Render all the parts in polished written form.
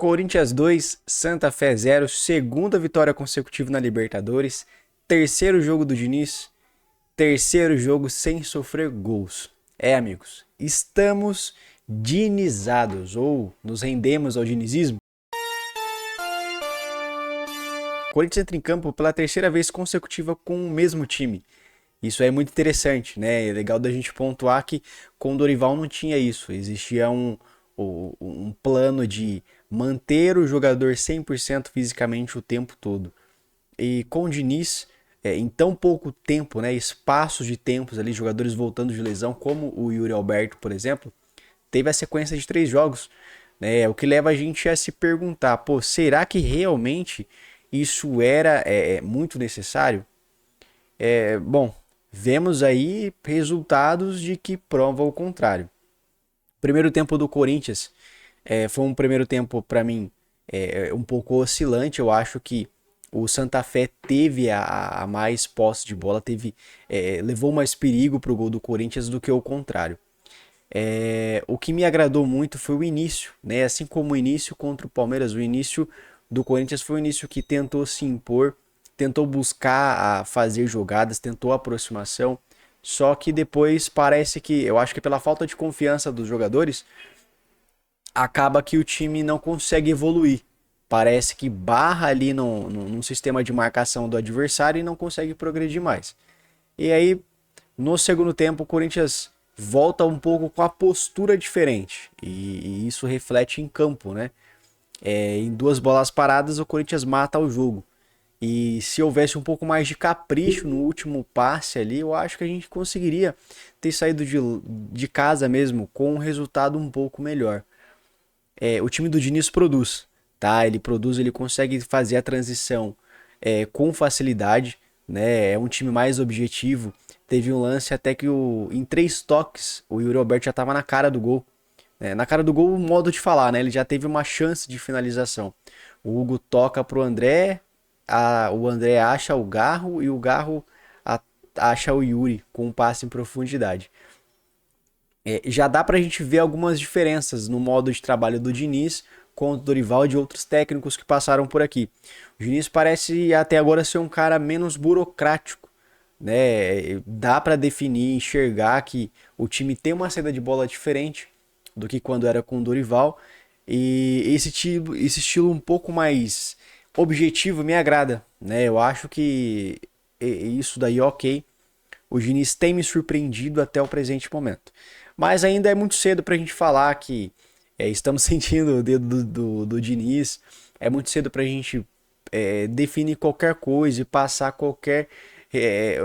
Corinthians 2, Santa Fé 0, segunda vitória consecutiva na Libertadores, terceiro jogo do Diniz, terceiro jogo sem sofrer gols. Amigos, estamos dinizados ou nos rendemos ao dinizismo. O Corinthians entra em campo pela terceira vez consecutiva com o mesmo time. Isso é muito interessante, né? É legal da gente pontuar que com o Dorival não tinha isso. Existia um plano de manter o jogador 100% fisicamente o tempo todo. E com o Diniz, em tão pouco tempo, né, espaços de tempos ali, jogadores voltando de lesão, como o Yuri Alberto, por exemplo, teve a sequência de 3 jogos, né, o que leva a gente a se perguntar, pô, será que realmente isso era muito necessário? Bom, vemos aí resultados de que provam o contrário. Primeiro tempo do Corinthians foi um primeiro tempo, para mim, um pouco oscilante. Eu acho que o Santa Fé teve a mais posse de bola, levou mais perigo para o gol do Corinthians do que o contrário. O que me agradou muito foi o início, né? Assim como o início contra o Palmeiras, o início do Corinthians foi um início que tentou se impor, tentou buscar fazer jogadas, tentou aproximação. Só que depois parece que, eu acho que pela falta de confiança dos jogadores, acaba que o time não consegue evoluir. Parece que barra ali num sistema de marcação do adversário e não consegue progredir mais. E aí, no segundo tempo, o Corinthians volta um pouco com a postura diferente. E isso reflete em campo, né? Em 2 bolas paradas, o Corinthians mata o jogo. E se houvesse um pouco mais de capricho no último passe ali, eu acho que a gente conseguiria ter saído de casa mesmo com um resultado um pouco melhor. O time do Diniz produz, tá? Ele produz, ele consegue fazer a transição com facilidade, né? É um time mais objetivo. Teve um lance até que em 3 toques o Yuri Alberto já estava na cara do gol. Na cara do gol, o modo de falar, né? Ele já teve uma chance de finalização. O Hugo toca pro André, o André acha o Garro e o Garro acha o Yuri com um passe em profundidade. Já dá pra gente ver algumas diferenças no modo de trabalho do Diniz com o Dorival e de outros técnicos que passaram por aqui. O Diniz parece até agora ser um cara menos burocrático, né? Dá pra definir, enxergar que o time tem uma saída de bola diferente do que quando era com o Dorival. E esse estilo um pouco mais objetivo me agrada, né? Eu acho que isso daí é ok. O Diniz tem me surpreendido até o presente momento. Mas ainda é muito cedo para a gente falar que estamos sentindo o dedo do Diniz. É muito cedo para a gente definir qualquer coisa e passar qualquer é,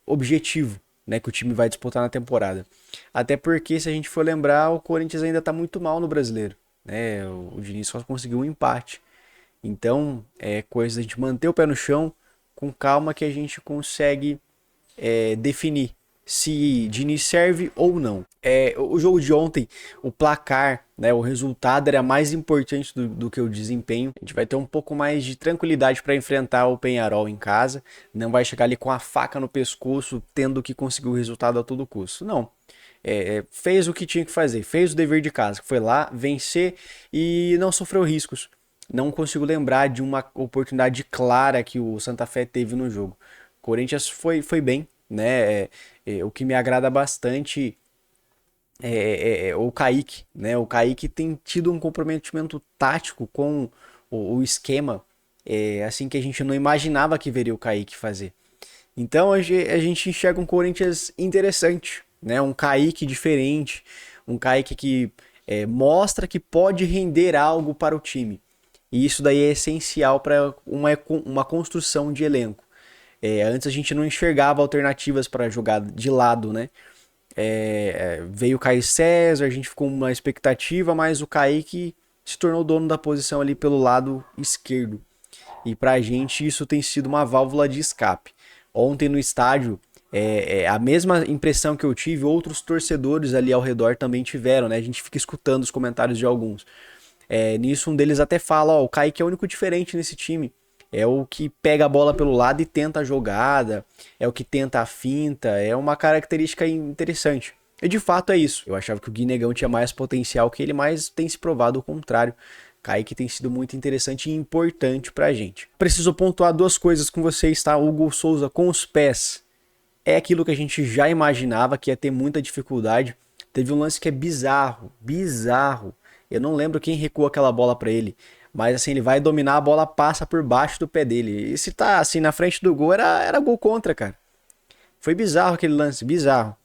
objetivo, né, que o time vai disputar na temporada. Até porque, se a gente for lembrar, o Corinthians ainda está muito mal no Brasileiro, né? O Diniz só conseguiu um empate. Então, é coisa de a gente manter o pé no chão, com calma, que a gente consegue definir se Diniz serve ou não. O jogo de ontem, o placar, né, o resultado era mais importante do que o desempenho. A gente vai ter um pouco mais de tranquilidade para enfrentar o Peñarol em casa. Não vai chegar ali com a faca no pescoço, tendo que conseguir o resultado a todo custo. Não. Fez o que tinha que fazer, fez o dever de casa, que foi lá vencer e não sofreu riscos. Não consigo lembrar de uma oportunidade clara que o Santa Fé teve no jogo. O Corinthians foi bem, né? O que me agrada bastante é o Kaique, né? O Kaique tem tido um comprometimento tático com o esquema, assim que a gente não imaginava que veria o Kaique fazer. Então a gente enxerga um Corinthians interessante, né? Um Kaique diferente, um Kaique que mostra que pode render algo para o time. E isso daí é essencial para uma construção de elenco. Antes a gente não enxergava alternativas para jogar de lado, né? Veio o Caio César, a gente ficou com uma expectativa, mas o Kaique se tornou dono da posição ali pelo lado esquerdo. E pra gente isso tem sido uma válvula de escape. Ontem no estádio, a mesma impressão que eu tive, outros torcedores ali ao redor também tiveram, né? A gente fica escutando os comentários de alguns. Nisso um deles até fala, ó, o Kaique é o único diferente nesse time. É o que pega a bola pelo lado e tenta a jogada, é o que tenta a finta, é uma característica interessante. E de fato é isso. Eu achava que o Guinegão tinha mais potencial que ele, mas tem se provado o contrário. Kaique tem sido muito interessante e importante pra gente. Preciso pontuar duas coisas com vocês, tá? Hugo Souza com os pés. É aquilo que a gente já imaginava que ia ter muita dificuldade. Teve um lance que é bizarro, bizarro. Eu não lembro quem recuou aquela bola pra ele, mas assim, ele vai dominar, a bola passa por baixo do pé dele. E se tá assim na frente do gol, era gol contra, cara. Foi bizarro aquele lance, bizarro.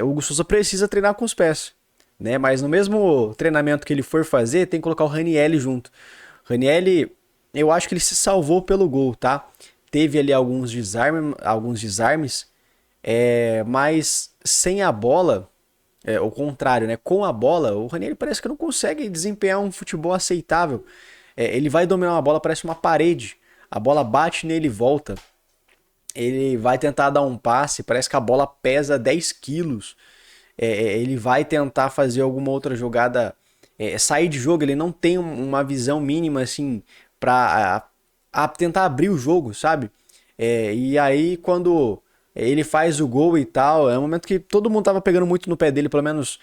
O Hugo Souza precisa treinar com os pés, né? Mas no mesmo treinamento que ele for fazer, tem que colocar o Ranielli junto. Ranielli, eu acho que ele se salvou pelo gol, tá? Teve ali alguns desarmes, mas sem a bola, o contrário, né? Com a bola, o Ranieri parece que não consegue desempenhar um futebol aceitável. Ele vai dominar uma bola, parece uma parede. A bola bate nele e volta. Ele vai tentar dar um passe, parece que a bola pesa 10 quilos. Ele vai tentar fazer alguma outra jogada, sair de jogo, ele não tem uma visão mínima assim para tentar abrir o jogo, sabe? E aí quando ele faz o gol e tal, é um momento que todo mundo tava pegando muito no pé dele, pelo menos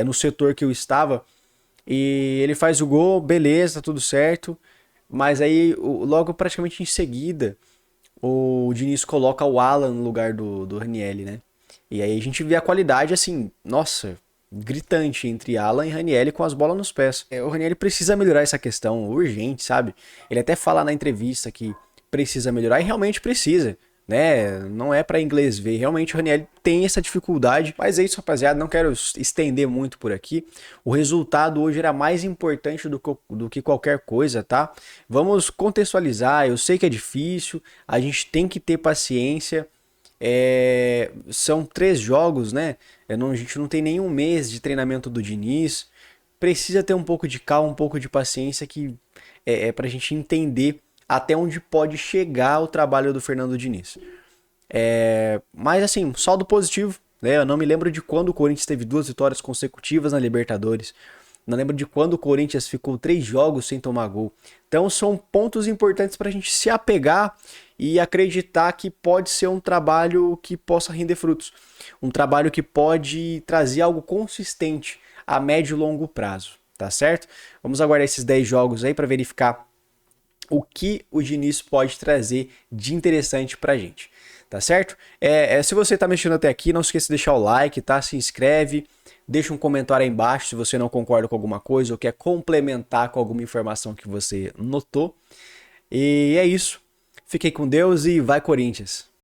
no setor que eu estava. E ele faz o gol, beleza, tudo certo. Mas aí, logo praticamente em seguida, o Diniz coloca o Alan no lugar do Ranielli, né? E aí a gente vê a qualidade, assim, nossa, gritante entre Alan e Ranielli com as bolas nos pés. O Ranielli precisa melhorar essa questão urgente, sabe? Ele até fala na entrevista que precisa melhorar e realmente precisa, né? Não é para inglês ver, realmente o Ranielli tem essa dificuldade. Mas é isso, rapaziada, não quero estender muito por aqui. O resultado hoje era mais importante do que qualquer coisa, tá? Vamos contextualizar, eu sei que é difícil, a gente tem que ter paciência. São 3 jogos, né? A gente não tem nenhum mês de treinamento do Diniz. Precisa ter um pouco de calma, um pouco de paciência que pra gente entender até onde pode chegar o trabalho do Fernando Diniz. Mas assim, saldo positivo, né? Eu não me lembro de quando o Corinthians teve 2 vitórias consecutivas na Libertadores. Não lembro de quando o Corinthians ficou 3 jogos sem tomar gol. Então são pontos importantes para a gente se apegar e acreditar que pode ser um trabalho que possa render frutos. Um trabalho que pode trazer algo consistente a médio e longo prazo, tá certo? Vamos aguardar esses 10 jogos aí para verificar o que o Diniz pode trazer de interessante pra gente, tá certo? Se você tá mexendo até aqui, não esqueça de deixar o like, tá? Se inscreve, deixa um comentário aí embaixo se você não concorda com alguma coisa ou quer complementar com alguma informação que você notou. E é isso. Fiquem com Deus e vai Corinthians!